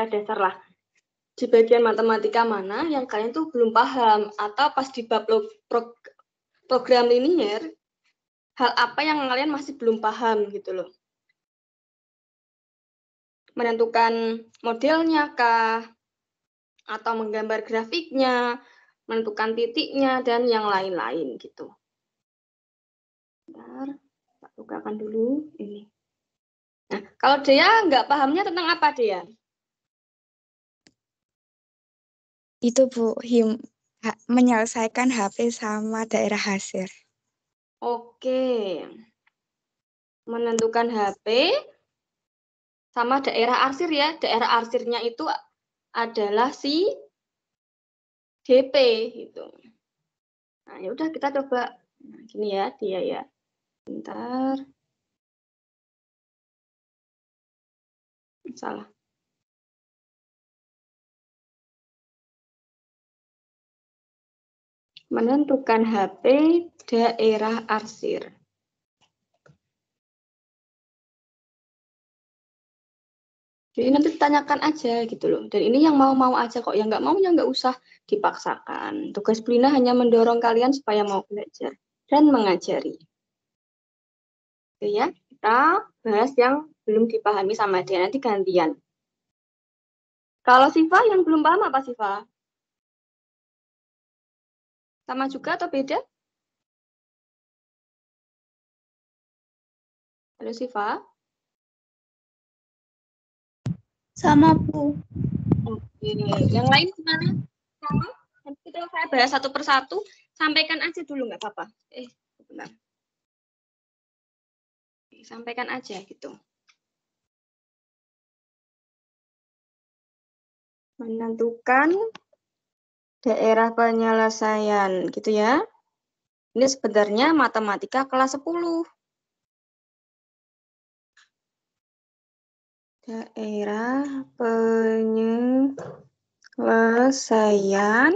dasar lah. Di bagian matematika mana yang kalian tuh belum paham, atau pas di bab program linier, hal apa yang kalian masih belum paham gitu loh. Menentukan modelnya kah, atau menggambar grafiknya, menentukan titiknya, dan yang lain-lain gitu. Bentar, tak bukakan dulu ini. Nah, kalau Dea nggak pahamnya tentang apa, Dea? Itu Bu, menyelesaikan HP sama daerah hasil. Oke. Menentukan HP sama daerah arsir ya. Daerah arsirnya itu adalah si DP gitu. Nah, ya udah kita coba. Nah, gini ya, dia ya. Bentar. Salah. Menentukan HP daerah arsir. Jadi nanti ditanyakan aja gitu loh. Dan ini yang mau-mau aja kok. Yang nggak mau ya nggak usah dipaksakan. Tugas Blina hanya mendorong kalian supaya mau belajar dan mengajari. Oke ya, kita bahas yang belum dipahami sama dia. Nanti gantian. Kalau Siva yang belum paham apa Siva? Sama juga atau beda? Halo Siva? Sama Bu. Oke, yang lain gimana? Sama? Nanti kita saya bahas satu persatu. Sampaikan aja dulu nggak apa-apa. Benar. Sampaikan aja gitu. Menentukan daerah penyelesaian gitu ya. Ini sebenarnya matematika kelas 10. Daerah penyelesaian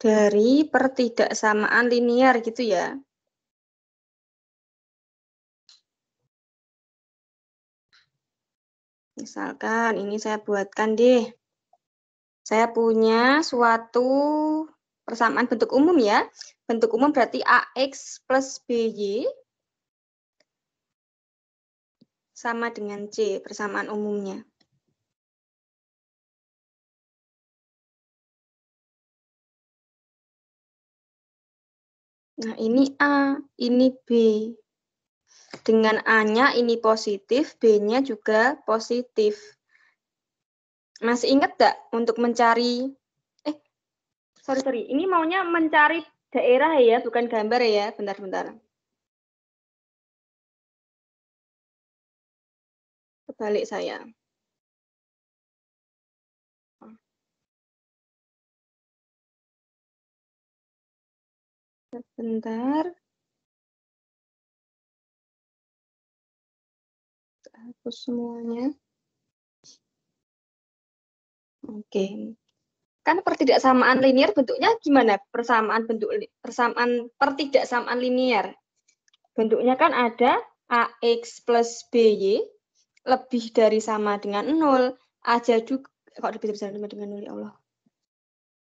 dari pertidaksamaan linear gitu ya. Misalkan ini saya buatkan deh. Saya punya suatu persamaan bentuk umum ya. Bentuk umum berarti AX plus BY sama dengan C, persamaan umumnya. Nah, ini A, ini B. Dengan A-nya ini positif, B-nya juga positif. Masih ingat nggak untuk mencari, sorry, ini maunya mencari daerah ya, bukan gambar ya, bentar. Kebalik saya. Sebentar. Hapus semuanya. Oke. Kan pertidaksamaan linear bentuknya gimana? Persamaan pertidaksamaan linear. Bentuknya kan ada AX plus BY lebih dari sama dengan 0. Aja juga, kok lebih dari sama dengan 0 ya Allah.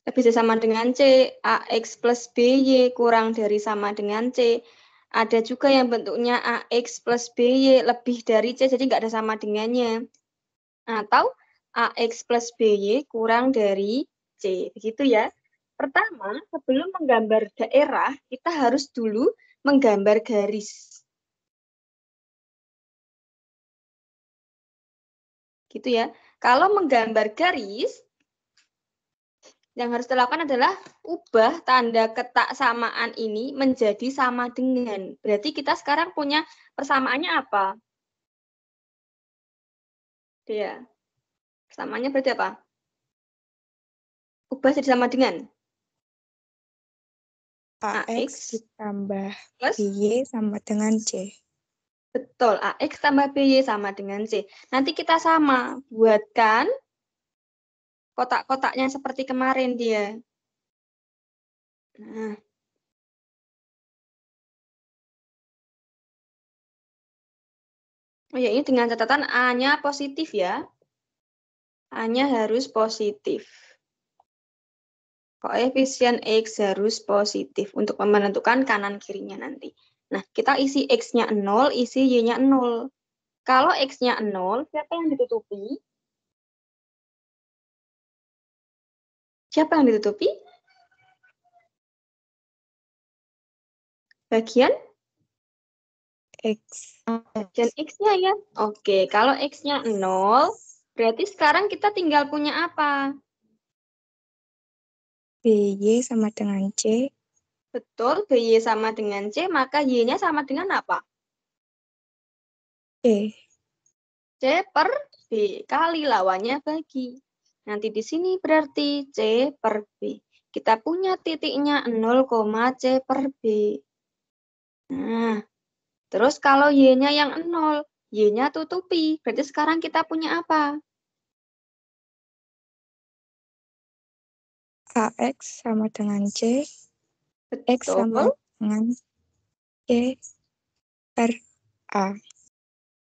Lebih dari sama dengan C, AX plus BY kurang dari sama dengan C. Ada juga yang bentuknya AX plus BY lebih dari C, jadi nggak ada sama dengannya. Atau AX plus BY kurang dari C. Begitu ya. Pertama, sebelum menggambar daerah, kita harus dulu menggambar garis. Gitu ya. Kalau menggambar garis, yang harus dilakukan adalah ubah tanda ketaksamaan ini menjadi sama dengan. Berarti kita sekarang punya persamaannya apa? Ya. Persamaannya berarti apa? Ubah jadi sama dengan AX ditambah plus BY sama dengan C. Betul, AX tambah BY sama dengan C. Nanti kita sama, buatkan kotak-kotaknya seperti kemarin dia. Nah. Oh ya, ini dengan catatan A-nya positif ya. A-nya harus positif. Koefisien X harus positif untuk menentukan kanan kirinya nanti. Nah, kita isi X-nya 0, isi Y-nya 0. Kalau X-nya 0, siapa yang ditutupi? Siapa yang ditutupi? Bagian X. bagian X-nya ya. Oke, kalau X-nya 0, berarti sekarang kita tinggal punya apa? BY sama dengan C. Betul, BY sama dengan C, maka Y-nya sama dengan apa? C. C per B. Kali lawannya bagi. Nanti di sini berarti C per B. Kita punya titiknya 0, C per B. Nah, terus kalau Y-nya yang 0, Y-nya tutupi. Berarti sekarang kita punya apa? AX sama dengan C. X sama Betul. dengan C per A.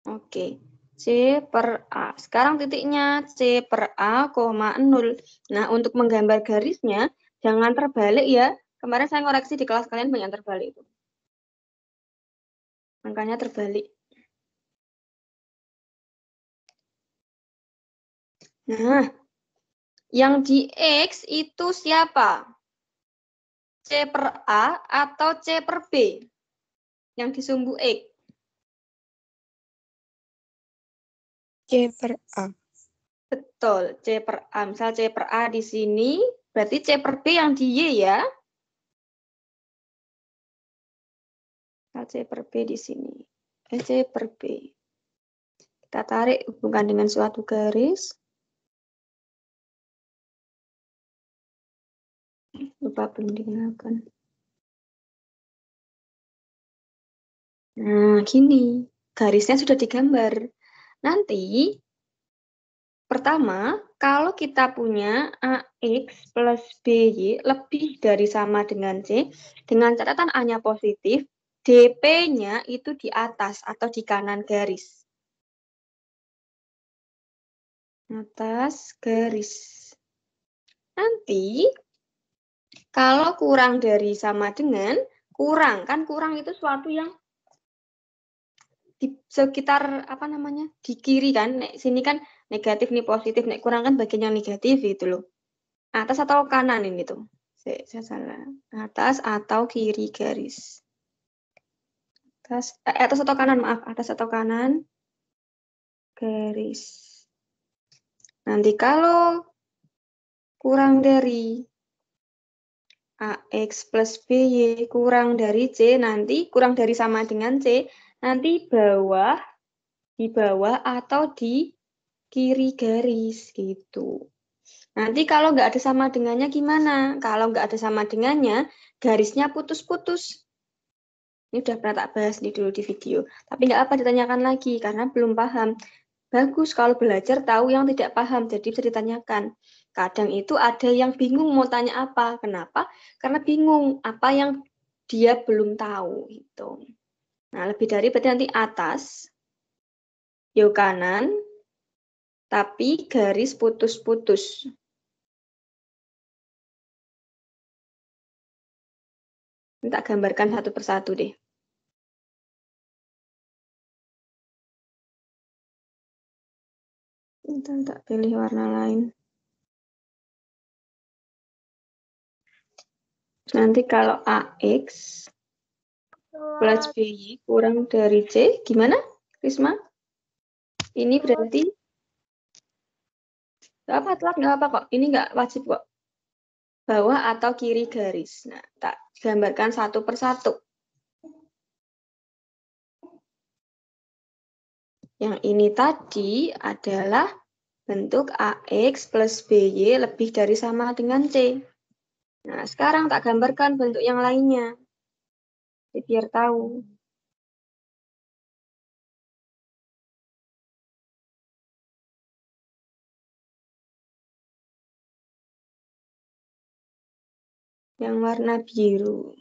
Oke. C per A. Sekarang titiknya C per A, 0. Nah, untuk menggambar garisnya, jangan terbalik ya. Kemarin saya ngoreksi di kelas kalian banyak terbalik itu. Angkanya terbalik. Nah, yang di X itu siapa? C per A atau C per B? Yang di sumbu X. C per A. Betul, C per A. Misal C per A di sini, berarti C per B yang di Y ya. Misal C per B di sini. C per B. Kita tarik hubungan dengan suatu garis. Lupa belum digunakan. Nah, gini. Garisnya sudah digambar. Nanti, pertama, kalau kita punya AX plus BY lebih dari sama dengan C, dengan catatan A-nya positif, DP-nya itu di atas atau di kanan garis. Atas garis. Nanti, kalau kurang dari sama dengan, kurang. Kan kurang itu suatu yang di sekitar apa namanya di kiri kan, sini kan negatif nih positif, nek kurang kan bagian yang negatif itu loh. Atas atau kanan ini tuh, saya salah. Atas atau kiri garis. Atas atau kanan, maaf, atas atau kanan garis. Nanti kalau kurang dari AX plus BY kurang dari C, nanti kurang dari sama dengan C, nanti di bawah atau di kiri garis gitu. Nanti kalau nggak ada sama dengannya gimana? Kalau nggak ada sama dengannya, garisnya putus-putus. Ini udah pernah tak bahas dulu di video. Tapi nggak apa ditanyakan lagi, karena belum paham. Bagus kalau belajar tahu yang tidak paham, jadi bisa ditanyakan. Kadang itu ada yang bingung mau tanya apa. Kenapa? Karena bingung apa yang dia belum tahu. Gitu. Nah, lebih dari berarti nanti atas, yuk kanan, tapi garis putus-putus. Ini tak gambarkan satu persatu deh. Kita tak pilih warna lain. Nanti kalau AX plus BY kurang dari C, gimana, Risma? Ini berarti nggak apa, telat nggak apa kok. Ini nggak wajib kok. Bawah atau kiri garis. Nah, tak gambarkan satu persatu. Yang ini tadi adalah bentuk AX plus BY lebih dari sama dengan C. Nah, sekarang tak gambarkan bentuk yang lainnya. Biar tahu. Yang warna biru.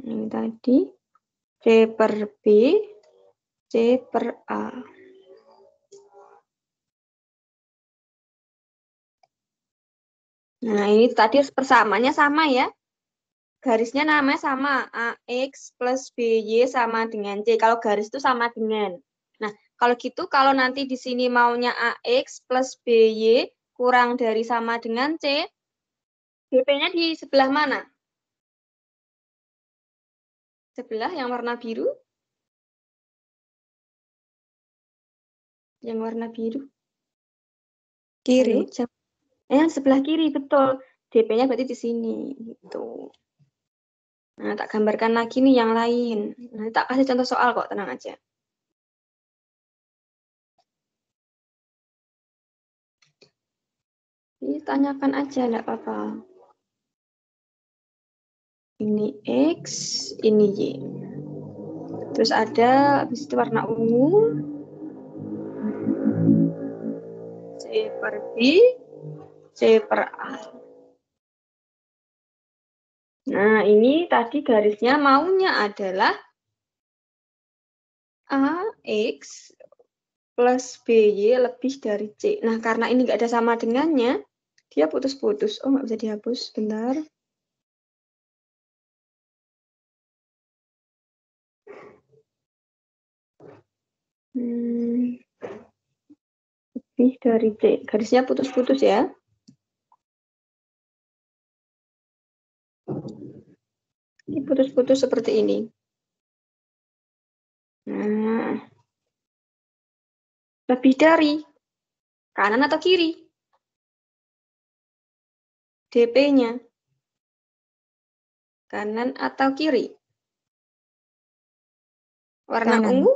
Ini tadi C per B, C per A. Nah, ini tadi persamaannya sama ya. Garisnya namanya sama, AX plus BY sama dengan C. Kalau garis itu sama dengan. Nah, kalau gitu, kalau nanti di sini maunya AX plus BY kurang dari sama dengan C, DP-nya di sebelah mana? Sebelah yang warna biru? Yang warna biru? Kiri. Sebelah kiri, betul. DP-nya berarti di sini. Gitu. Nah, tak gambarkan lagi nih yang lain. Nah, tak kasih contoh soal kok, tenang aja. Ini tanyakan aja, enggak apa-apa. Ini X, ini Y. Terus ada, habis itu warna ungu. C per B, C per A. Nah, ini tadi garisnya maunya adalah AX plus BY lebih dari C. Nah, karena ini nggak ada sama dengannya, dia putus-putus. Oh, nggak bisa dihapus. Bentar. Lebih dari C. Garisnya putus-putus ya. Ini putus-putus seperti ini. Nah, lebih dari kanan atau kiri? DP-nya. Kanan atau kiri? Warna Kanan. ungu?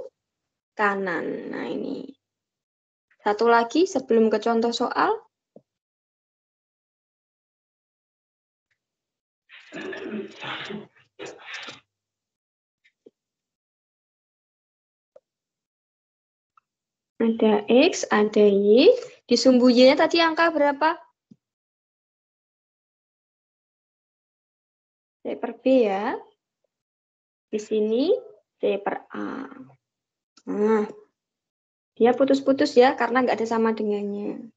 Kanan. Nah, ini. Satu lagi sebelum ke contoh soal. Ada X, ada Y. Di sumbu Y-nya tadi angka berapa? C per B ya. Di sini C per A. Nah, dia putus-putus ya, karena nggak ada sama dengannya.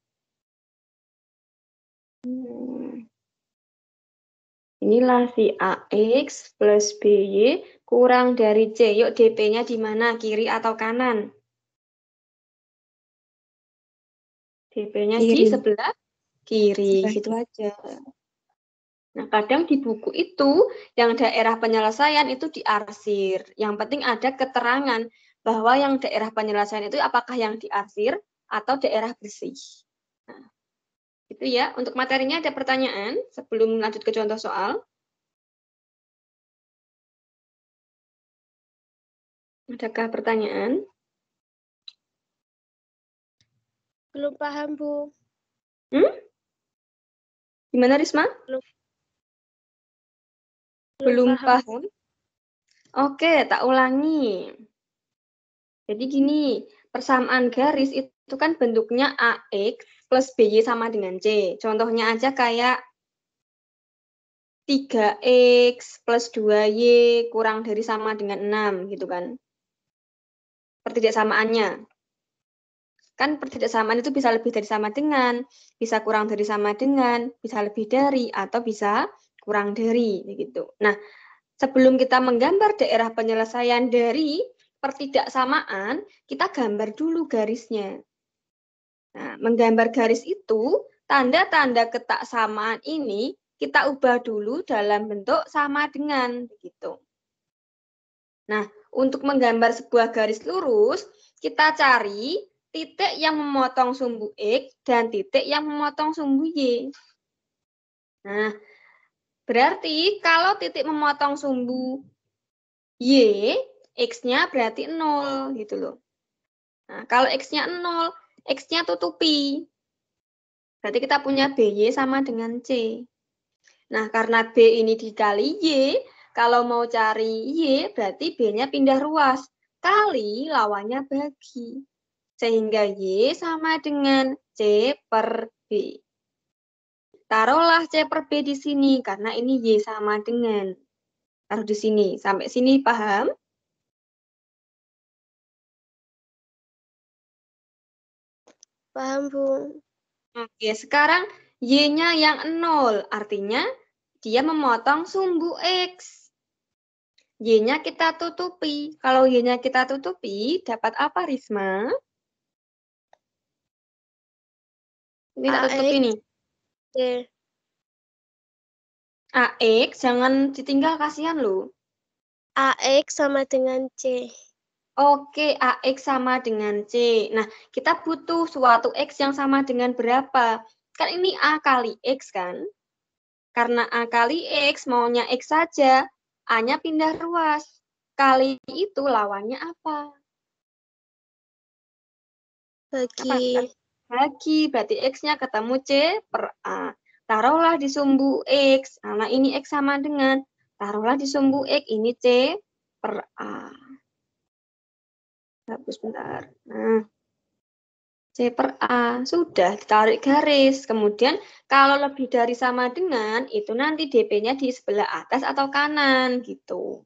Inilah si AX plus BY kurang dari C. Yuk, DP-nya di mana? Kiri atau kanan? DP-nya di sebelah kiri. Gitu aja. Nah, kadang di buku itu, yang daerah penyelesaian itu diarsir. Yang penting ada keterangan bahwa yang daerah penyelesaian itu apakah yang diarsir atau daerah bersih. Nah, itu ya. Untuk materinya ada pertanyaan sebelum lanjut ke contoh soal. Adakah pertanyaan? Belum paham, Bu. Gimana, Risma? Belum paham? Oke, tak ulangi. Jadi gini, persamaan garis itu kan bentuknya AX plus BY sama dengan C. Contohnya aja kayak 3X plus 2Y kurang dari sama dengan 6, gitu kan. Pertidaksamaannya. Kan pertidaksamaan itu bisa lebih dari sama dengan, bisa kurang dari sama dengan, bisa lebih dari, atau bisa kurang dari, begitu. Nah, sebelum kita menggambar daerah penyelesaian dari pertidaksamaan, kita gambar dulu garisnya. Nah, menggambar garis itu, tanda-tanda ketaksamaan ini kita ubah dulu dalam bentuk sama dengan, begitu. Nah, untuk menggambar sebuah garis lurus, kita cari titik yang memotong sumbu X dan titik yang memotong sumbu Y. Nah, berarti kalau titik memotong sumbu Y, X-nya berarti 0, gitu loh. Nah, kalau X-nya 0, X-nya tutupi. Berarti kita punya BY sama dengan C. Nah, karena B ini dikali Y, kalau mau cari Y, berarti B-nya pindah ruas. Kali lawannya bagi. Sehingga Y sama dengan C per B. Taruhlah C per B di sini, karena ini Y sama dengan. Taruh di sini. Sampai sini paham? Paham, Bu. Oke, sekarang Y-nya yang 0, artinya dia memotong sumbu X. Y-nya kita tutupi. Kalau Y-nya kita tutupi, dapat apa, Risma? Ini tak tutup ini. C. AX, jangan ditinggal, kasihan loh. AX sama dengan C. Oke, AX sama dengan C. Nah, kita butuh suatu X yang sama dengan berapa? Kan ini A kali X kan? Karena A kali X, maunya X saja. A-nya pindah ruas. Kali itu lawannya apa? Bagi. Bagi, berarti X-nya ketemu C per A. Taruhlah di sumbu X. Nah, ini X sama dengan. Taruhlah di sumbu X, ini C per A. Hapus bentar. Nah, C per A. Sudah, ditarik garis. Kemudian, kalau lebih dari sama dengan, itu nanti DP-nya di sebelah atas atau kanan, gitu.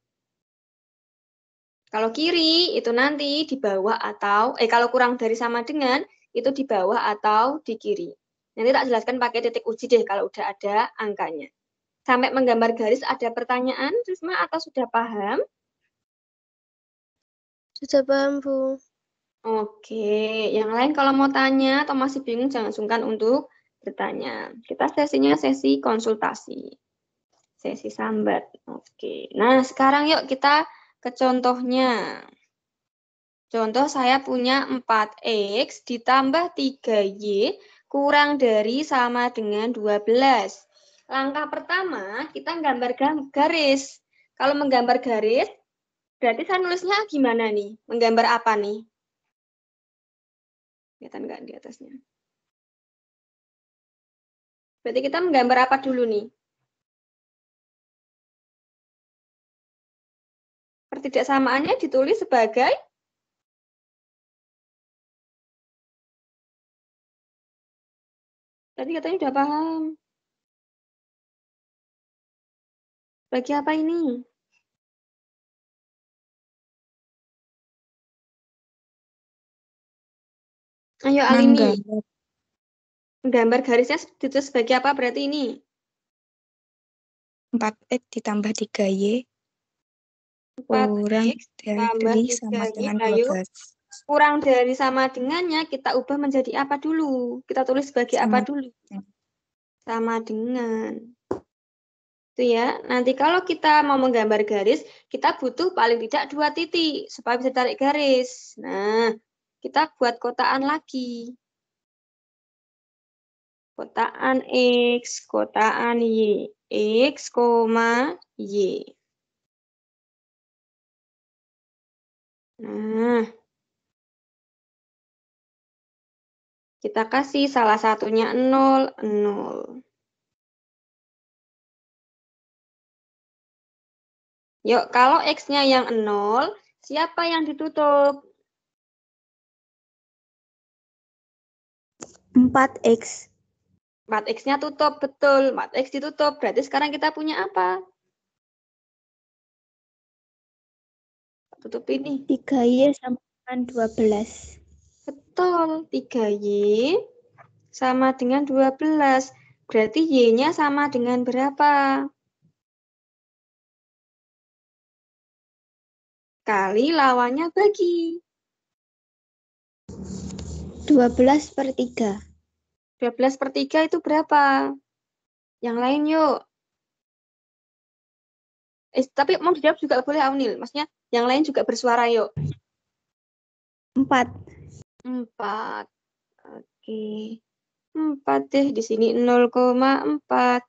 Kalau kiri, itu nanti di bawah atau, kalau kurang dari sama dengan, itu di bawah atau di kiri. Nanti tak jelaskan pakai titik uji deh kalau udah ada angkanya. Sampai menggambar garis ada pertanyaan, Risma, atau sudah paham? Sudah paham, Bu. Oke, yang lain kalau mau tanya atau masih bingung jangan sungkan untuk bertanya. Kita sesinya sesi konsultasi. Sesi sambat. Oke, nah sekarang yuk kita ke contohnya. Contoh saya punya 4X ditambah 3Y kurang dari sama dengan 12. Langkah pertama, kita gambar garis. Kalau menggambar garis, berarti saya nulisnya gimana nih? Menggambar apa nih? Kelihatan nggak di atasnya? Berarti kita menggambar apa dulu nih? Pertidaksamaannya ditulis sebagai tadi katanya udah paham. Bagi apa ini? Ayo Alini. Menggambar. Gambar garisnya ditulis sebagai apa berarti ini? 4X ditambah 3Y kurang 4X tambah dari sama 3Y. dengan Ayo. 12. Kurang dari sama dengannya kita ubah menjadi apa dulu? Kita tulis sebagai apa Sama dulu? Sama dengan. Itu ya. Nanti kalau kita mau menggambar garis, kita butuh paling tidak 2 titik supaya bisa tarik garis. Nah, kita buat kotaan lagi. Kotaan X, kotaan Y. X, Y. Nah, kita kasih salah satunya 0, 0. Yuk, kalau X-nya yang 0, siapa yang ditutup? 4X. 4X-nya tutup, betul. 4X ditutup. Berarti sekarang kita punya apa? Tutup ini. 3Y sama dengan 12. Betul. 3Y sama dengan 12. Berarti Y-nya sama dengan berapa? Kali lawannya bagi. 12 per 3. 12 per 3 itu berapa? Yang lain yuk. Tapi mau dijawab juga boleh, Aunil. Maksudnya yang lain juga bersuara yuk. 4. 4. Oke. 4 deh. Di sini 0,4.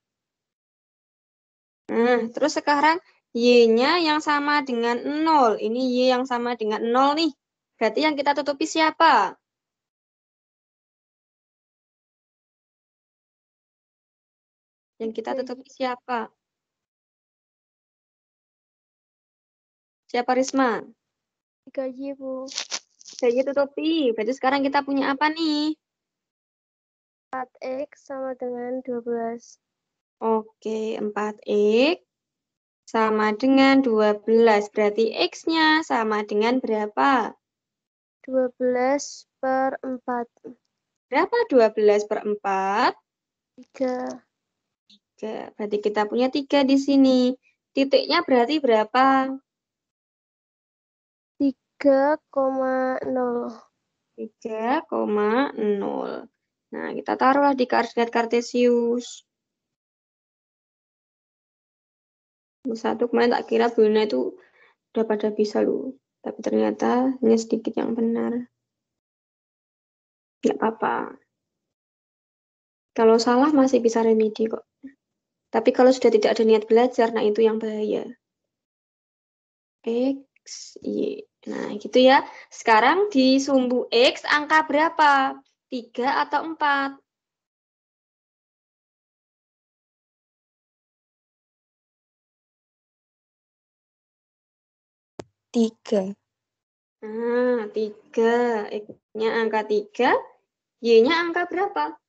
Nah, terus sekarang Y-nya yang sama dengan 0. Ini Y yang sama dengan 0 nih. Berarti yang kita tutupi siapa? Yang kita tutupi siapa? Siapa, Risma? 3Y, Bu. Y tutupi. Berarti sekarang kita punya apa nih? 4X sama dengan 12. Oke, 4X sama dengan 12. Berarti X-nya sama dengan berapa? 12 per 4. Berapa 12 per 4? 3. 3. Berarti kita punya 3 di sini. Titiknya berarti berapa? 3,0. 3,0. Nah, kita taruhlah di koordinat kartesius. 1 kemarin tak kira Bruna itu udah pada bisa loh. Tapi ternyata hanya sedikit yang benar. Nggak apa-apa. Kalau salah masih bisa remedi kok. Tapi kalau sudah tidak ada niat belajar, nah itu yang bahaya. X, Y. Nah, gitu ya. Sekarang di sumbu X angka berapa? 3 atau 4? 3. Nah, 3. X-nya angka 3. Y-nya angka berapa?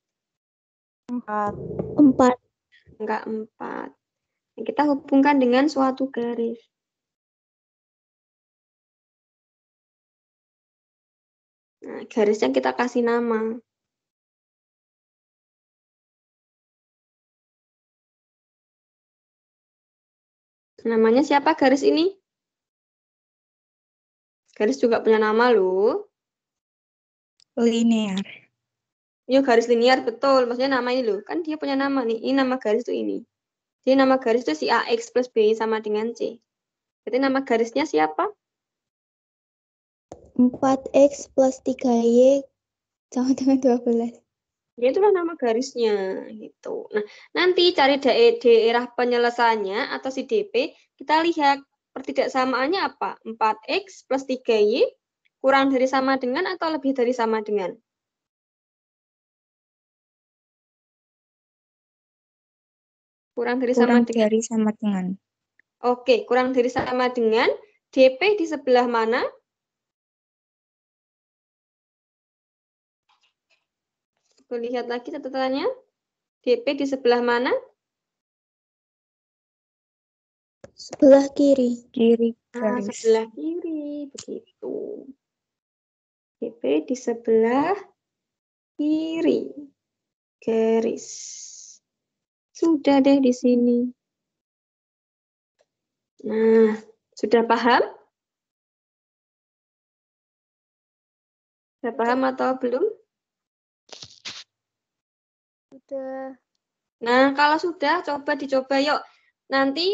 4. 4. Angka 4. Nah, kita hubungkan dengan suatu garis. Nah, garisnya kita kasih nama. Namanya siapa garis ini? Garis juga punya nama loh. Linear. Ya, garis linear, betul. Maksudnya nama ini loh. Kan dia punya nama nih. Ini nama garis itu ini. Jadi nama garis itu si AX plus B sama dengan C. Jadi nama garisnya siapa? 4X plus 3Y sama dengan 12. Ya, itulah nama garisnya gitu. Nah, nanti cari daerah penyelesaiannya atau si DP, kita lihat pertidaksamaannya apa? 4X plus 3Y kurang dari sama dengan atau lebih dari sama dengan? Kurang dari sama Kurang dengan. dari sama dengan. Oke, kurang dari sama dengan. DP di sebelah mana? Lihat lagi catatannya. DP di sebelah mana? Sebelah kiri. Kiri Nah, garis. sebelah kiri. Begitu. DP di sebelah kiri. Garis. Sudah deh di sini. Nah, sudah paham? Sudah paham atau belum? Sudah. Nah, kalau sudah, coba dicoba yuk. Nanti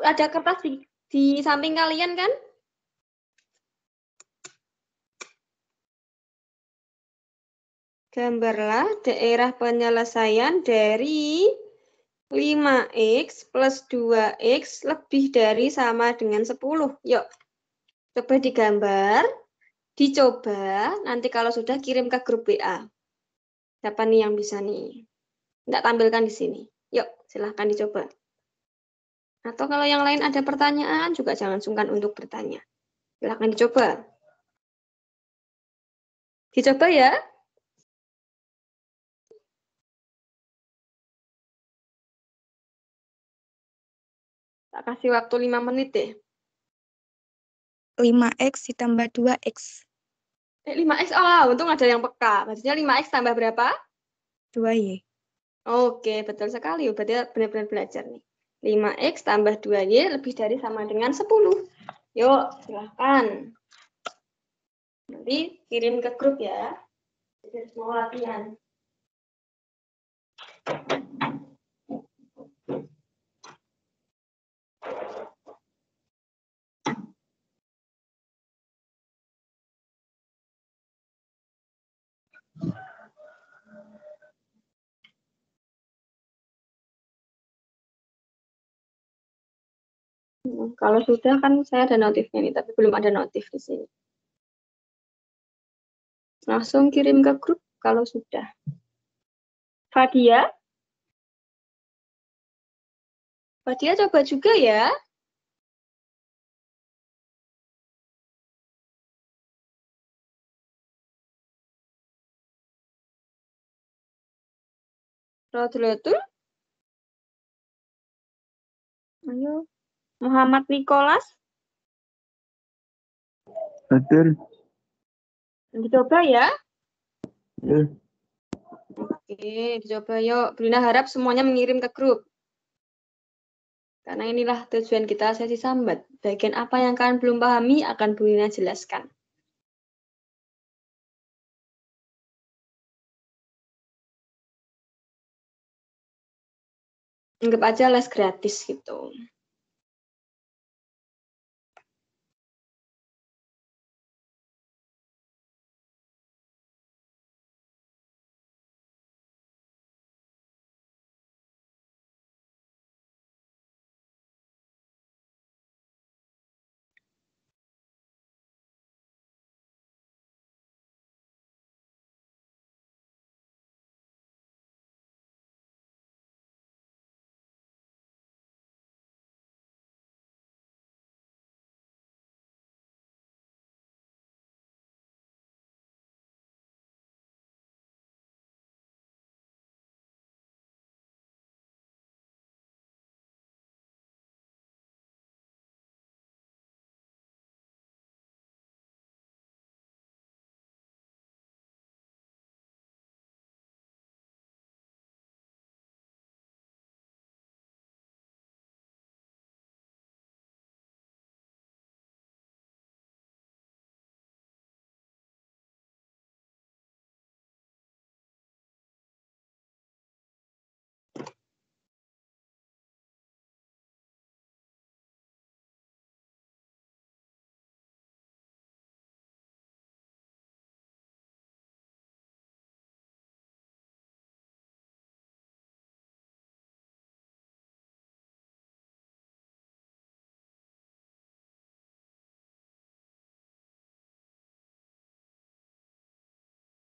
ada kertas di samping kalian kan? Gambarlah daerah penyelesaian dari 5X plus 2X lebih dari sama dengan 10. Yuk, coba digambar, dicoba, nanti kalau sudah kirim ke grup WA. Siapa nih yang bisa nih? Nggak tampilkan di sini. Yuk, silahkan dicoba. Atau kalau yang lain ada pertanyaan, juga jangan sungkan untuk bertanya. Silahkan dicoba. Dicoba ya. Tak kasih waktu 5 menit deh. 5X ditambah 2X. 5X, oh, untung ada yang peka. Maksudnya 5X tambah berapa? 2Y. Oke, betul sekali. Berarti benar-benar belajar nih. 5X tambah 2Y lebih dari sama dengan 10. Yuk, silahkan. Nanti kirim ke grup ya. Jadi mau latihan. Kalau sudah kan saya ada notifnya nih, tapi belum ada notif di sini. Langsung kirim ke grup kalau sudah. Fadia? Fadia coba juga ya. Rodlotul? Ayo. Muhammad Nikolas? Betul. Dicoba ya. Ya. Oke. Oke, dicoba yuk. Brina harap semuanya mengirim ke grup. Karena inilah tujuan kita sesi sambat. Bagian apa yang kalian belum pahami akan Brina jelaskan. Anggap aja les gratis gitu.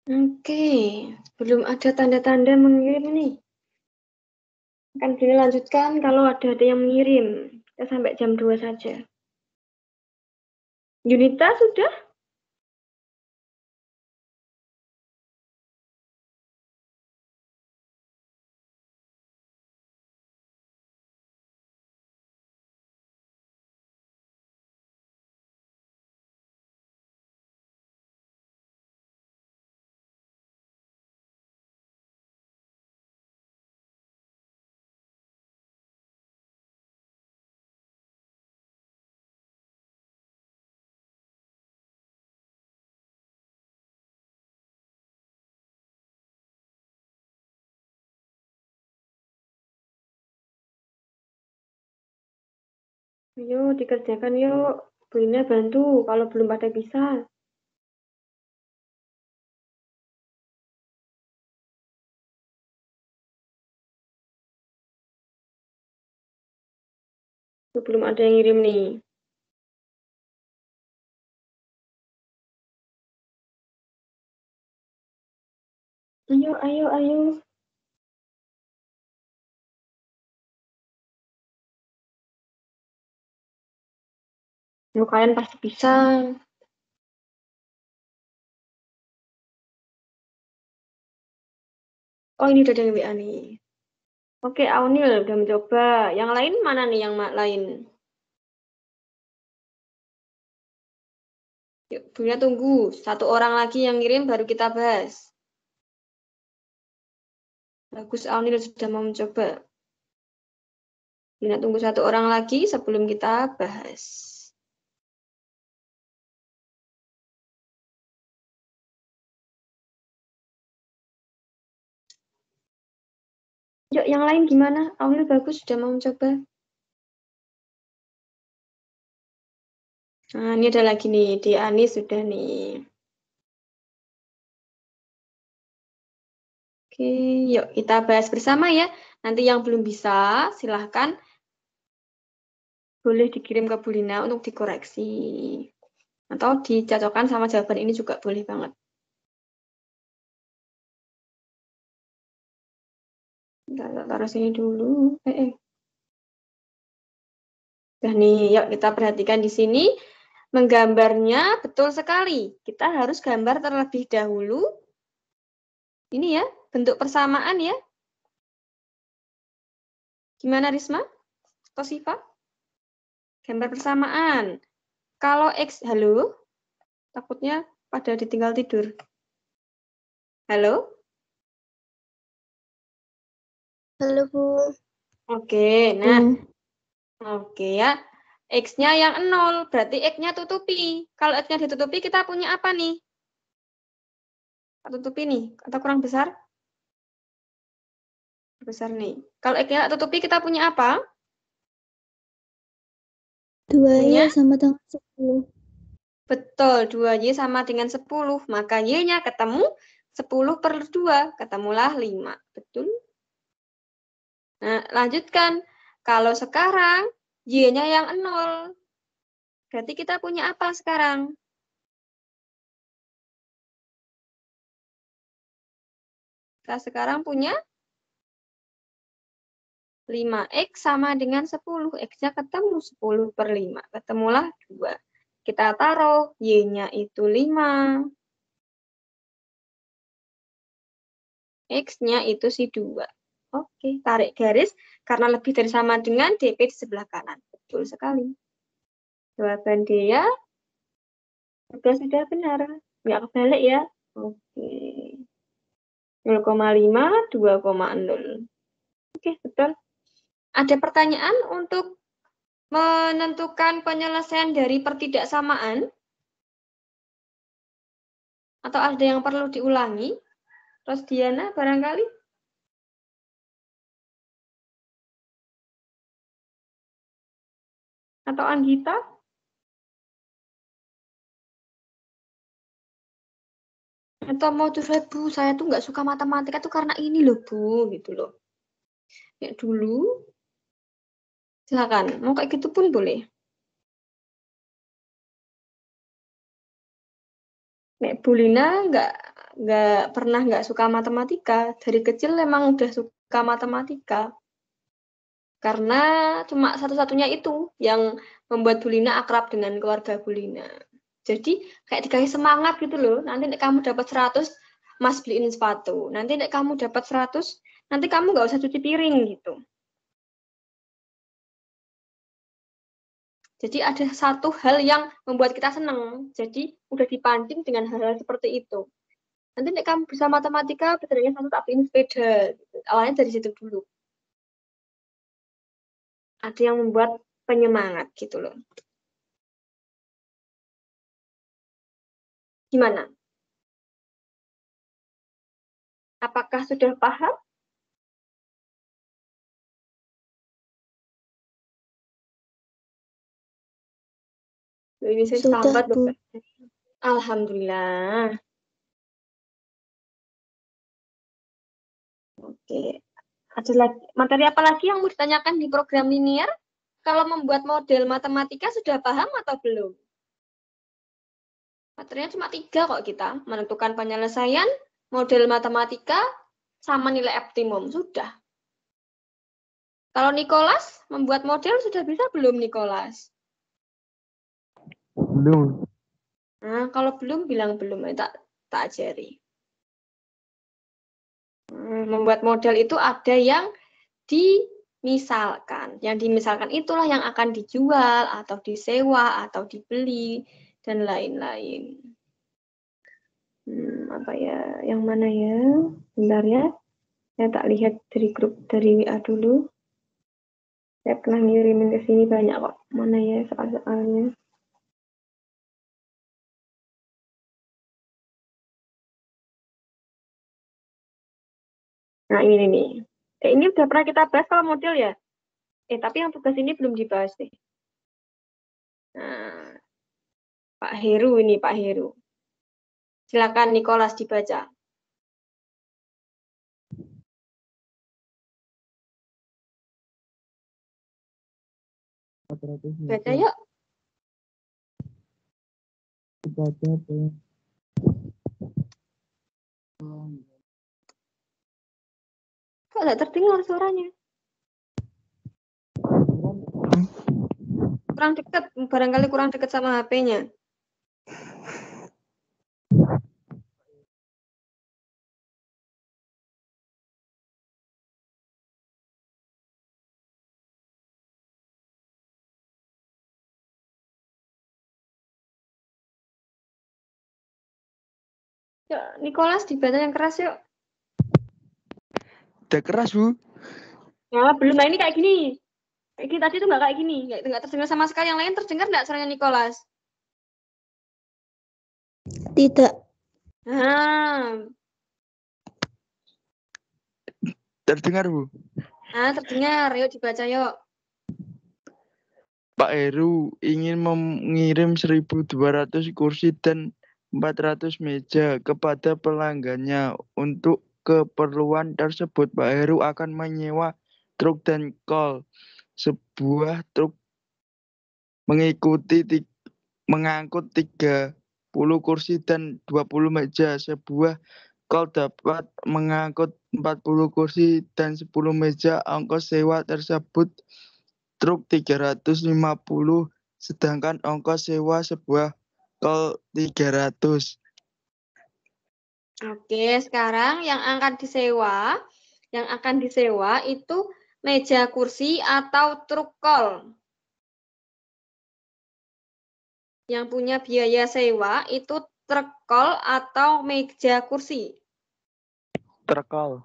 Oke, belum ada tanda-tanda mengirim nih. Akan Brina lanjutkan kalau ada yang mengirim. Kita sampai jam 2 saja. Yunita sudah? Ayo dikerjakan yuk. Brina bantu kalau belum pada bisa. Belum ada yang ngirim nih. Ayo, ayo, ayo. Yuk, kalian pasti bisa. Oh, ini udah ada yang WA nih. Oke, Aunil udah mencoba. Yang lain mana nih yang lain? Yuk, Brina tunggu. Satu orang lagi yang ngirim baru kita bahas. Bagus, Aunil sudah mau mencoba. Brina tunggu satu orang lagi sebelum kita bahas. Yuk, yang lain gimana? Aunil bagus sudah mau mencoba. Nah, ini ada lagi nih. Di Anis sudah nih. Oke, yuk kita bahas bersama ya. Nanti yang belum bisa, silahkan boleh dikirim ke Bu Lina untuk dikoreksi. Atau dicocokkan sama jawaban ini juga boleh banget. Taruh sini dulu. Nah nih, yuk kita perhatikan di sini. Menggambarnya betul sekali. Kita harus gambar terlebih dahulu. Ini ya, bentuk persamaan ya. Gimana Risma? Tosifa? Gambar persamaan. Kalau X, halo? Takutnya pada ditinggal tidur. Halo? Halo, Bu. Oke, nah. Bu. Oke ya. X-nya yang 0, berarti X-nya tutupi. Kalau X-nya ditutupi, kita punya apa nih? Tutupi nih, atau kurang besar? Besar nih. Kalau X-nya tutupi, kita punya apa? 2Y sama dengan 10. Betul, 2Y sama dengan 10. Maka Y-nya ketemu 10/2, ketemulah 5. Betul? Nah, lanjutkan. Kalau sekarang, Y-nya yang 0. Berarti kita punya apa sekarang? Kita sekarang punya 5X sama dengan 10. X-nya ketemu 10/5. Ketemulah 2. Kita taruh Y-nya itu 5. X-nya itu si 2. Oke, tarik garis. Karena lebih dari sama dengan DP di sebelah kanan. Betul sekali. Jawaban dia sudah benar. Nggak kebalik ya. Oke. 0,5, 2,0. Oke, betul. Ada pertanyaan untuk menentukan penyelesaian dari pertidaksamaan? Atau ada yang perlu diulangi? Rosdiana barangkali? Atau Anggita? Atau mau curhat, Bu, saya tuh nggak suka matematika tuh karena ini loh, Bu, gitu loh. Ya dulu, silakan. Mau kayak gitu pun boleh. Nek Bu Lina nggak pernah nggak suka matematika. Dari kecil memang udah suka matematika. Karena cuma satu-satunya itu yang membuat Bu Lina akrab dengan keluarga Bu Lina. Jadi kayak dikasih semangat gitu loh. Nanti nek kamu dapat 100, Mas beliin sepatu. Nanti nek kamu dapat 100, nanti kamu nggak usah cuci piring gitu. Jadi ada satu hal yang membuat kita senang. Jadi udah dipancing dengan hal-hal seperti itu. Nanti nek kamu bisa matematika, betulnya satu tak beliin sepeda. Gitu. Awalnya dari situ dulu. Ada yang membuat penyemangat gitu loh. Gimana? Apakah sudah paham? Ini saya Sudah, sambat, Bu. Alhamdulillah. Oke. Ada lagi materi apa lagi yang mau ditanyakan di program linear? Kalau membuat model matematika sudah paham atau belum? Materinya cuma 3 kok kita. Menentukan penyelesaian, model matematika, sama nilai optimum. Sudah. Kalau Nicholas membuat model sudah bisa belum, Nicholas? Belum. Nah, kalau belum bilang belum, tak ajari. Membuat model itu ada yang dimisalkan. Yang dimisalkan itulah yang akan dijual atau disewa atau dibeli dan lain-lain. Apa ya? Yang mana ya? Bentar ya. Saya tak lihat dari grup dari WA dulu. Saya pernah ngirimin ke sini banyak kok. Mana ya soal-soalnya? Nah, ini nih. Ini udah pernah kita bahas kalau model ya? Tapi yang tugas ini belum dibahas deh. Nah, Pak Heru ini, Pak Heru. Silakan Nicholas dibaca. Baca yuk. Baca tuh. Kok nggak terdengar suaranya? Kurang dekat, barangkali kurang dekat sama HP-nya. Yuk, Nicholas dibaca yang keras yuk. Udah keras, Bu. Nah, belum. Nah, ini kayak gini. Kayak gini tadi tuh nggak kayak gini. Nggak terdengar sama sekali. Yang lain terdengar nggak suaranya Nicholas? Tidak. Nah, Terdengar, Bu. terdengar. Yuk dibaca yuk. Pak Heru ingin mengirim 1.200 kursi dan 400 meja kepada pelanggannya. Untuk keperluan tersebut, Pak Heru akan menyewa truk dan kol. Sebuah truk mengangkut 30 kursi dan 20 meja. Sebuah kol dapat mengangkut 40 kursi dan 10 meja. Ongkos sewa tersebut truk 350, sedangkan ongkos sewa sebuah kol 300. Oke, sekarang yang akan disewa itu meja kursi atau truk kol. Yang punya biaya sewa itu truk kol atau meja kursi. Terkol.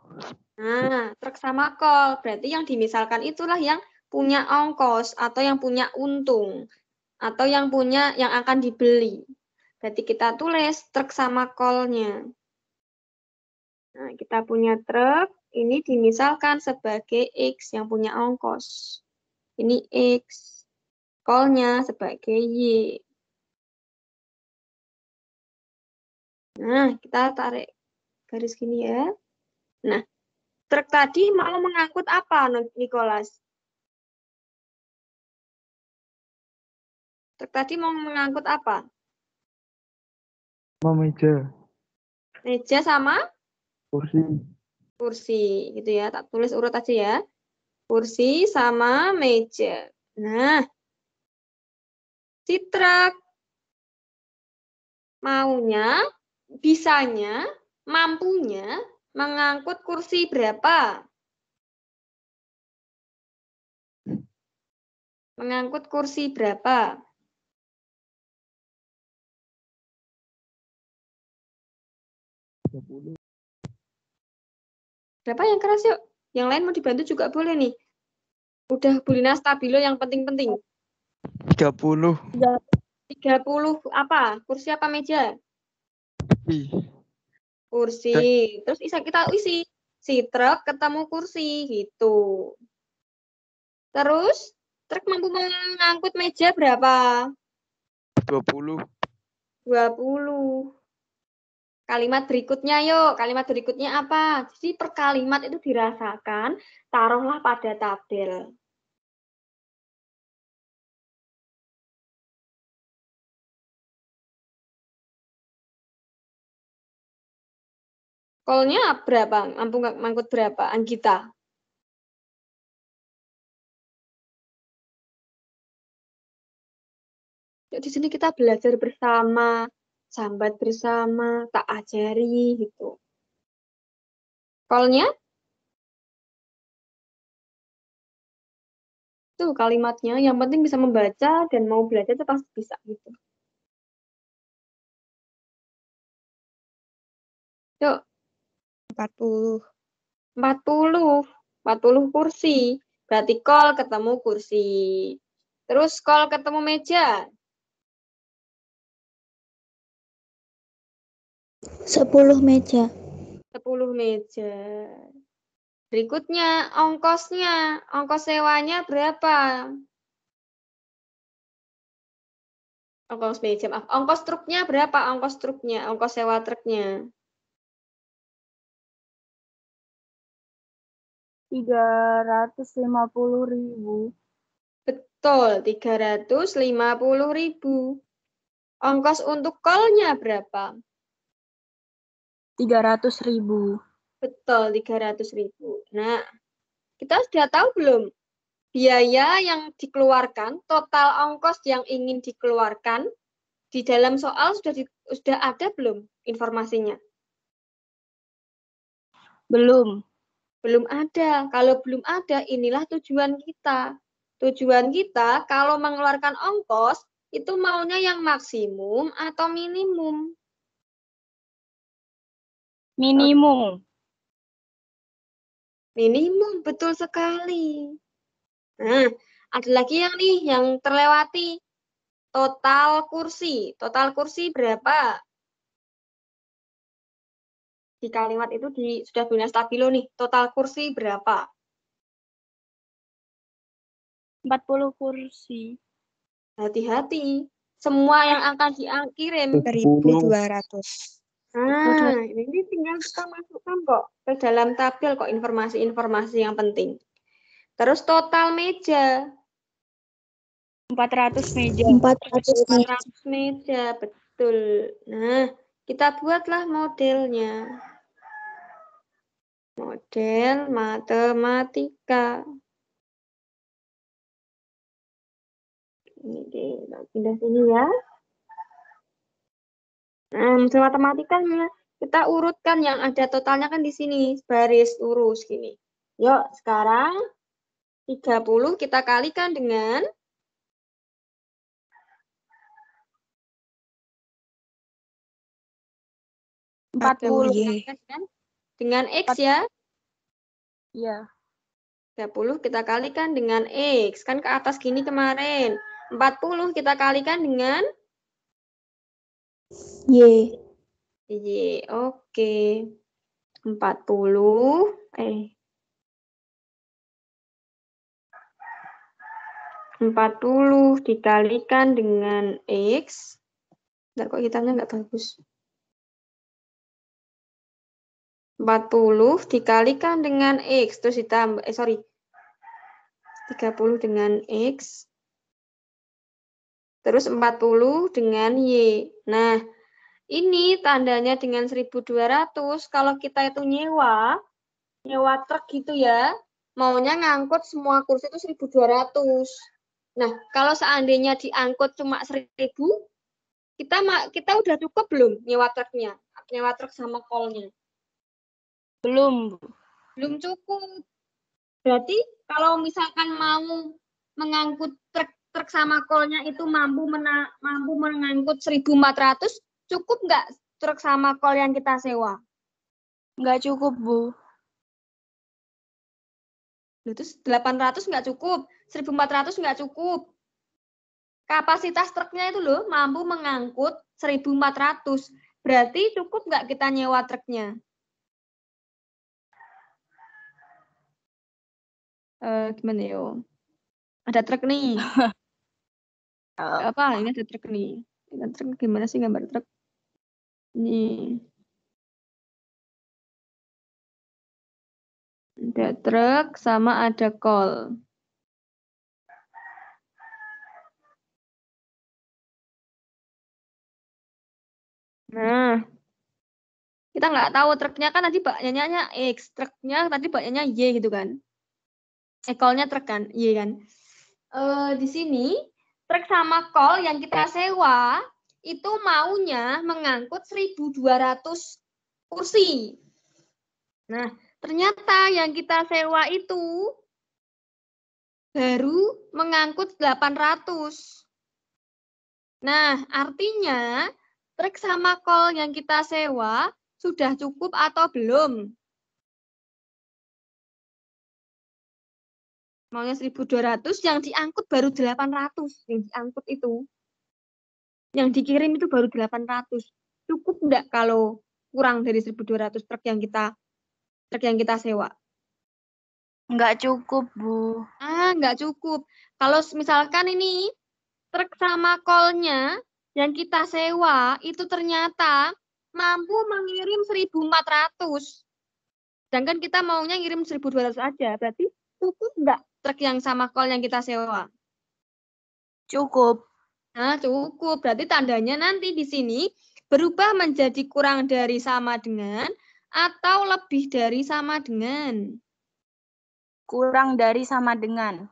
Nah, truk sama kol. Berarti yang dimisalkan itulah yang punya ongkos atau yang punya untung atau yang akan dibeli. Berarti kita tulis truk sama kolnya. Nah, kita punya truk, ini dimisalkan sebagai X yang punya ongkos. Ini X, kolnya sebagai Y. Nah, kita tarik garis gini ya. Nah, truk tadi mau mengangkut apa, Nicholas? Truk tadi mau mengangkut apa? Sama meja. Meja sama Kursi. kursi, gitu ya. Tak tulis urut aja ya. Kursi sama meja. Nah, si truk mampunya mengangkut kursi berapa? Mengangkut kursi berapa? Berapa yang keras yuk? Yang lain mau dibantu juga boleh nih. Udah Bulina stabilo yang penting-penting. 30. 30 apa? Kursi apa meja? Kursi. Terus kita isi. Si truk ketemu kursi gitu. Terus truk mampu mengangkut meja berapa? 20. 20. Kalimat berikutnya yuk. Kalimat berikutnya apa? Jadi per kalimat itu dirasakan, taruhlah pada tabel. Kolnya berapa? Mampu mangkut berapa? Anggita. Yuk, di sini kita belajar bersama, sambat bersama, tak ajari gitu. Kolnya tuh kalimatnya, yang penting bisa membaca dan mau belajar itu pasti bisa gitu. Yuk, 40. 40 kursi. Berarti kol ketemu kursi. Terus kol ketemu meja. 10 meja. 10 meja. Berikutnya ongkosnya. Ongkos sewanya berapa? Ongkos meja, maaf. Ongkos truknya berapa? Ongkos truknya, ongkos sewa truknya. 350.000. Betul, 350.000. Ongkos untuk kolnya berapa? 300.000. Betul, 300.000. Nah, kita sudah tahu belum? Biaya yang dikeluarkan, total ongkos yang ingin dikeluarkan, di dalam soal sudah ada belum informasinya? Belum. Belum ada. Kalau belum ada, inilah tujuan kita. Tujuan kita kalau mengeluarkan ongkos, itu maunya yang maksimum atau minimum? Minimum. Minimum, betul sekali. Nah, ada lagi yang terlewati. Total kursi. Total kursi berapa? Di kalimat itu sudah punya stabilo nih. Total kursi berapa? 40 kursi. Hati-hati. Semua yang akan dikirim. 1.200. Nah, ini tinggal kita masukkan kok ke dalam tabel kok informasi-informasi yang penting. Terus total meja. 400 meja. 400 meja. 400 meja, betul. Nah, kita buatlah modelnya. Model matematika. Ini kita pindah sini ya. Nah, model matematikanya kita urutkan yang ada totalnya kan di sini, baris lurus gini. Yuk, sekarang 30 kita kalikan dengan 40. dengan X ya. Iya. 30 kita kalikan dengan X. Kan ke atas gini kemarin. 40 kita kalikan dengan Y. Y. Oke. 40. 40 dikalikan dengan X. Nggak, kok hitamnya nggak bagus. 40 dikalikan dengan X. Terus ditambah, 30 dengan X. Terus 40 dengan Y. Nah, ini tandanya dengan 1.200. Kalau kita itu nyewa truk gitu ya, maunya ngangkut semua kursi itu 1.200. Nah, kalau seandainya diangkut cuma 1.000, kita udah cukup belum nyewa truknya? Nyewa truk sama kolnya? Belum. Belum cukup. Berarti kalau misalkan mau mengangkut truk sama kolnya itu mampu mengangkut 1.400, cukup nggak truk sama kol yang kita sewa? Nggak cukup, Bu. Terus 800 nggak cukup, 1.400 nggak cukup. Kapasitas truknya itu loh mampu mengangkut 1.400. Berarti cukup nggak kita nyewa truknya? Gimana yo? Ada truk nih. Apa? Ini ada truk nih. Ini truk gimana sih gambar truk? Nih. Ada truk sama ada kol. Nah, kita nggak tahu truknya kan tadi banyaknya X, truknya tadi banyaknya Y gitu kan. Kolnya truk kan, Y kan. Di sini truk sama kol yang kita sewa itu maunya mengangkut 1.200 kursi. Nah, ternyata yang kita sewa itu baru mengangkut 800. Nah, artinya truk sama kol yang kita sewa sudah cukup atau belum? Maunya 1.200, yang diangkut baru 800. Yang diangkut itu. Yang dikirim itu baru 800. Cukup enggak kalau kurang dari 1.200 truk yang kita sewa? Nggak cukup, Bu. Nggak cukup. Kalau misalkan ini truk sama kolnya yang kita sewa itu ternyata mampu mengirim 1.400. Sedangkan kita maunya ngirim 1.200 aja. Berarti cukup enggak truk yang sama kol yang kita sewa? Cukup. Nah, cukup. Berarti tandanya nanti di sini berubah menjadi kurang dari sama dengan atau lebih dari sama dengan. Kurang dari sama dengan.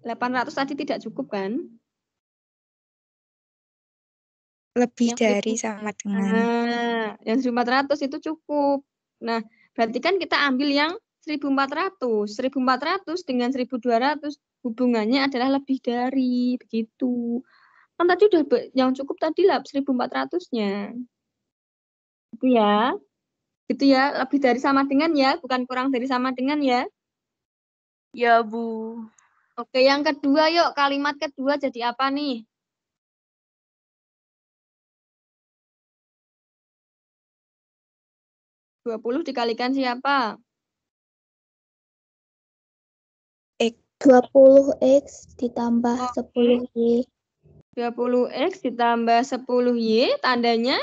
$800 tadi tidak cukup kan? Lebih dari sama dengan. Nah, yang 1.400 itu cukup. Nah, berarti kan kita ambil yang 1.400. 1.400 dengan 1.200 hubungannya adalah lebih dari. Begitu. Kan tadi udah yang cukup tadi lah 1.400-nya. Gitu ya. Gitu ya, lebih dari sama dengan ya, bukan kurang dari sama dengan ya. Ya, Bu. Oke, yang kedua yuk, kalimat kedua jadi apa nih? 20 dikalikan siapa? 20x ditambah 10y. 20x ditambah 10y, tandanya?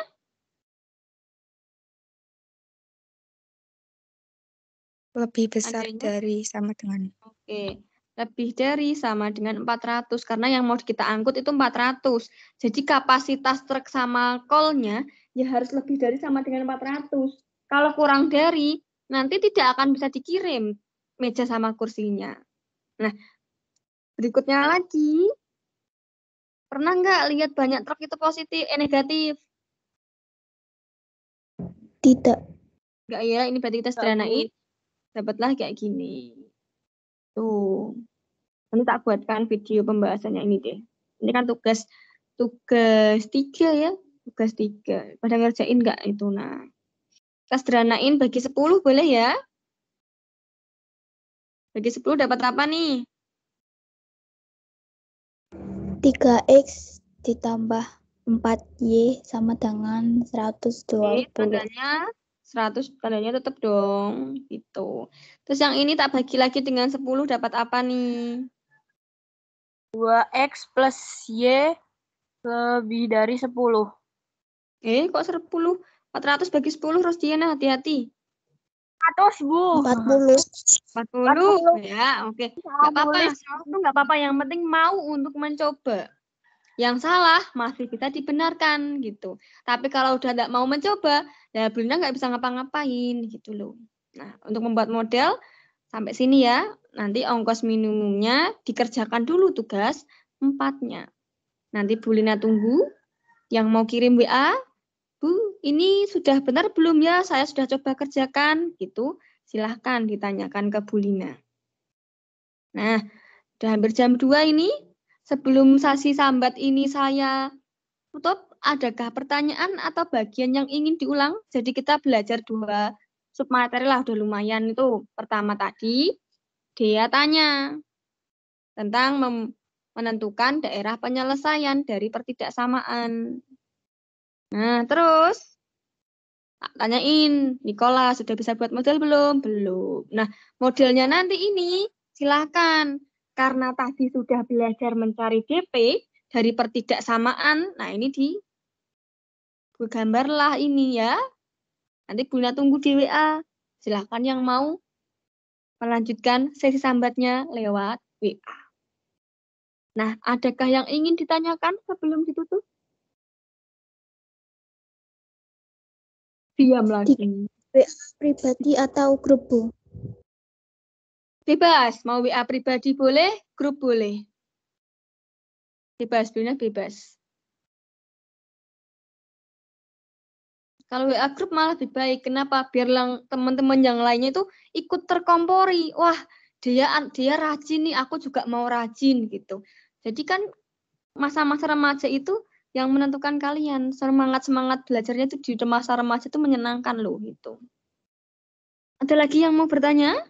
Lebih besar Tandanya? dari sama dengan. Oke, lebih dari sama dengan 400 karena yang mau kita angkut itu 400. Jadi kapasitas truk sama kolnya ya harus lebih dari sama dengan 400. Kalau kurang dari, nanti tidak akan bisa dikirim meja sama kursinya. Nah, berikutnya lagi, pernah nggak lihat banyak truk itu positif, negatif? Tidak. Nggak ya, ini berarti kita sederhanain. Dapatlah kayak gini. Tuh. Nanti tak buatkan video pembahasannya ini deh. Ini kan tugas 3 ya. Tugas 3. Pada ngerjain nggak itu? Nah, kita sederhanain bagi 10 boleh ya? Bagi 10 dapat apa nih? 3x ditambah 4y sama dengan 120. Tandanya 100, tandanya tetap dong. Gitu. Terus yang ini tak bagi lagi dengan 10 dapat apa nih? 2x plus y lebih dari 10. Kok 10? 400 bagi 10, Rosdiana, hati-hati. 100, Bu. 40. 40. Ya, oke. Nggak apa-apa. Itu nggak apa-apa. Yang penting mau untuk mencoba. Yang salah masih bisa dibenarkan gitu. Tapi kalau udah nggak mau mencoba, ya Brina nggak bisa ngapa-ngapain gitu loh. Nah, untuk membuat model sampai sini ya. Nanti ongkos minimumnya dikerjakan dulu tugas 4-nya. Nanti Bu Lina tunggu. Yang mau kirim WA, Bu, ini sudah benar belum ya? Saya sudah coba kerjakan gitu. Silahkan ditanyakan ke Bu Lina. Nah, udah hampir jam 2 ini. Sebelum sesi sambat ini saya tutup, adakah pertanyaan atau bagian yang ingin diulang? Jadi kita belajar 2 submateri lah, udah lumayan itu. Pertama tadi, dia tanya tentang menentukan daerah penyelesaian dari pertidaksamaan. Nah, terus tanyain, Nikola sudah bisa buat model belum? Belum. Nah, modelnya nanti ini silakan. Karena tadi sudah belajar mencari DP dari pertidaksamaan, nah ini gambarlah ini ya. Nanti Bunda tunggu di WA. Silakan yang mau melanjutkan sesi sambatnya lewat WA. Nah, adakah yang ingin ditanyakan sebelum ditutup? Diam lagi. WA pribadi atau grup, Bu? Bebas, mau WA pribadi boleh, grup boleh. Bebas, benar bebas. Kalau WA grup malah lebih baik. Kenapa? Biar teman-teman yang lainnya itu ikut terkompori. Wah, dia rajin nih, aku juga mau rajin gitu. Jadi kan masa-masa remaja itu yang menentukan kalian. Semangat-semangat belajarnya itu di masa remaja itu menyenangkan loh gitu. Ada lagi yang mau bertanya?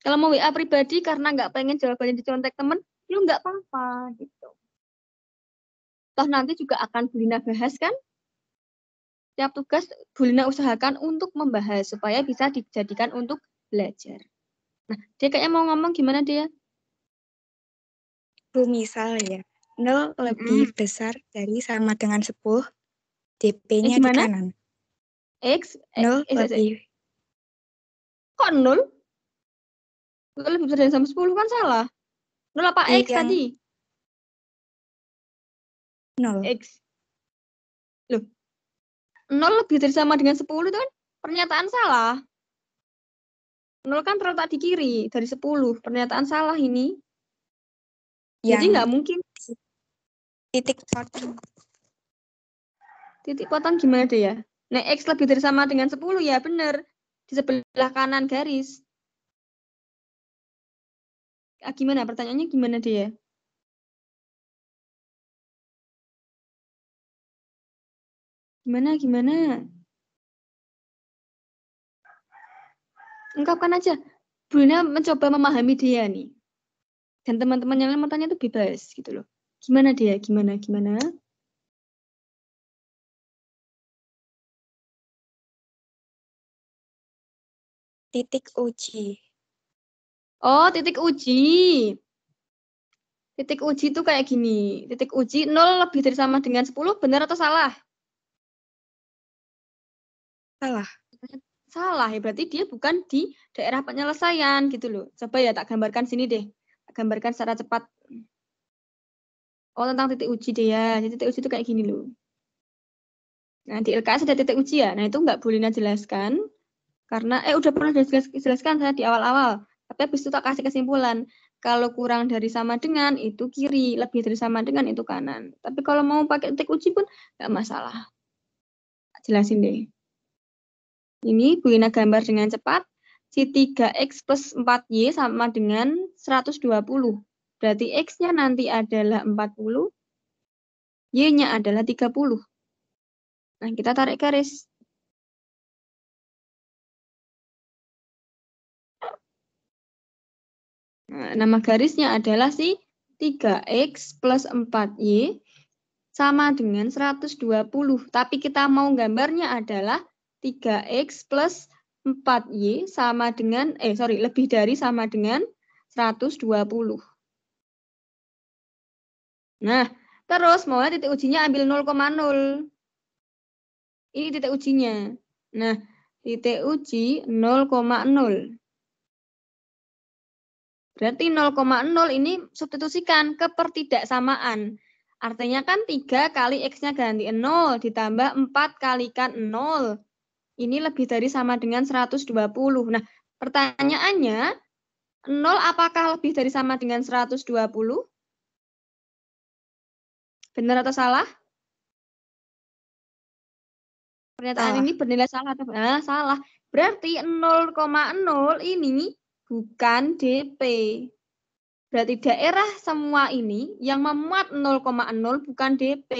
Kalau mau WA pribadi karena nggak pengen jawabannya dicontek temen, ya nggak apa-apa gitu. Toh nanti juga akan Bu Lina bahas kan? Tiap tugas Bu Lina usahakan untuk membahas supaya bisa dijadikan untuk belajar. Nah, dia kayaknya mau ngomong gimana dia? Bu, misal ya, 0 lebih besar dari sama dengan 10, DP-nya di Gimana? kanan. X, 0 lebih. Kok 0? 0 lebih besar dari sama 10 kan salah. 0 apa X Yang tadi? 0. X. Loh, 0 lebih dari sama dengan 10 itu kan pernyataan salah. 0 kan terletak di kiri dari 10. Pernyataan salah ini. Jadi nggak mungkin. Titik potong. Titik potong gimana deh ya? Nah, X lebih dari sama dengan 10 ya benar. Di sebelah kanan garis. Gimana? Pertanyaannya gimana dia? Gimana? Ungkapkan aja. Brina mencoba memahami dia nih. Dan teman-teman yang lain mau tanya itu bebas gitu loh. Gimana dia? Gimana? Titik uji. Oh, titik uji. Titik uji itu kayak gini. Titik uji 0 lebih dari sama dengan 10, benar atau salah? Salah. Salah ya, berarti dia bukan di daerah penyelesaian gitu loh. Coba ya tak gambarkan sini deh. Tak gambarkan secara cepat. Oh, tentang titik uji deh ya. Jadi, titik uji itu kayak gini loh. Nah, di LKS ada titik uji ya. Nah, itu nggak boleh jelaskan. Karena, udah pernah dijelaskan saya di awal-awal. Tapi habis itu tak kasih kesimpulan. Kalau kurang dari sama dengan, itu kiri. Lebih dari sama dengan, itu kanan. Tapi kalau mau pakai titik uji pun nggak masalah. Jelasin deh. Ini Bu Ina gambar dengan cepat. Si 3X plus 4Y sama dengan 120. Berarti X-nya nanti adalah 40. Y-nya adalah 30. Nah, kita tarik garis. Nah, nama garisnya adalah si 3X plus 4Y sama dengan 120. Tapi kita mau gambarnya adalah 3X plus 4Y sama dengan, lebih dari sama dengan 120. Nah, terus mau titik ujinya ambil 0,0. Ini titik ujinya. Nah, titik uji 0,0. Berarti 0,0 ini substitusikan ke pertidaksamaan. Artinya kan 3 kali X-nya ganti 0, ditambah 4 kalikan 0. Ini lebih dari sama dengan 120. Nah, pertanyaannya, 0 apakah lebih dari sama dengan 120? Benar atau salah? Pernyataan ini bernilai salah atau benar? Salah. Berarti 0,0 ini bukan DP. Berarti daerah semua ini yang memuat 0,0 bukan DP.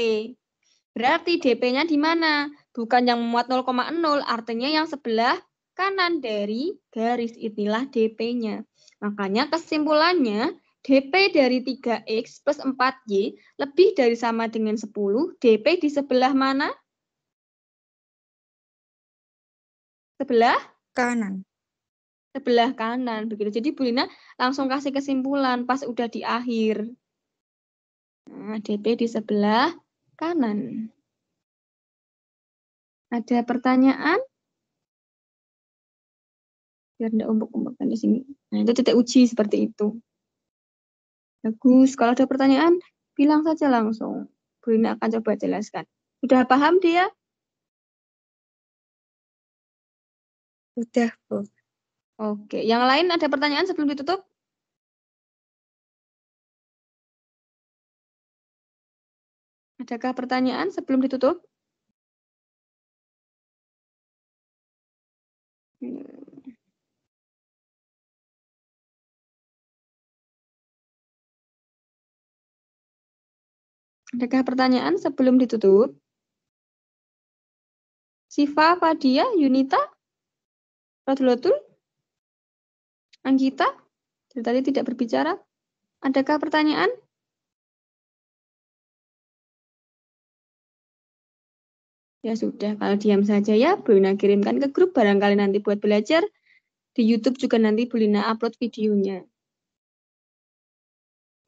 Berarti DP-nya di mana? Bukan yang memuat 0,0, artinya yang sebelah kanan dari garis, inilah DP-nya. Makanya kesimpulannya, DP dari 3X plus 4Y lebih dari sama dengan 10, DP di sebelah mana? Sebelah Kanan. Sebelah kanan begitu. Jadi Bu Lina langsung kasih kesimpulan pas udah di akhir. Nah, DP di sebelah kanan. Ada pertanyaan? Biar enggak umpuk-umpukkan di sini. Nah, itu titik uji seperti itu. Bagus. Kalau ada pertanyaan, bilang saja langsung. Bu Lina akan coba jelaskan. Sudah paham dia? Udah, Bu. Oke. Yang lain ada pertanyaan sebelum ditutup? Adakah pertanyaan sebelum ditutup? Adakah pertanyaan sebelum ditutup? Siva, Fadia, Yunita, Rodlotul, Anggita, dari tadi tidak berbicara. Adakah pertanyaan? Ya sudah, kalau diam saja ya, Bu Lina kirimkan ke grup, barangkali nanti buat belajar. Di YouTube juga nanti Bu Lina upload videonya.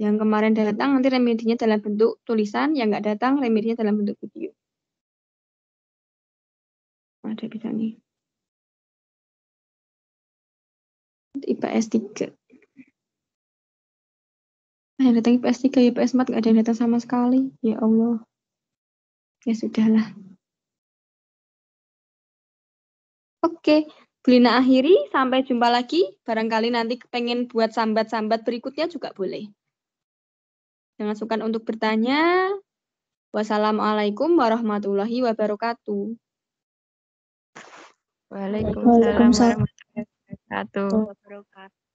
Yang kemarin datang nanti remedinya dalam bentuk tulisan, yang nggak datang remedinya dalam bentuk video. Ada bisa nih. IPS 3. Yang datang IPS 3, IPS 4 nggak ada yang datang sama sekali. Ya Allah. Ya sudahlah. Oke, Bu Lina akhiri. Sampai jumpa lagi. Barangkali nanti pengen buat sambat-sambat berikutnya juga boleh. Jangan sungkan untuk bertanya. Wassalamualaikum warahmatullahi wabarakatuh. Waalaikumsalam warahmatullahi wabarakatuh.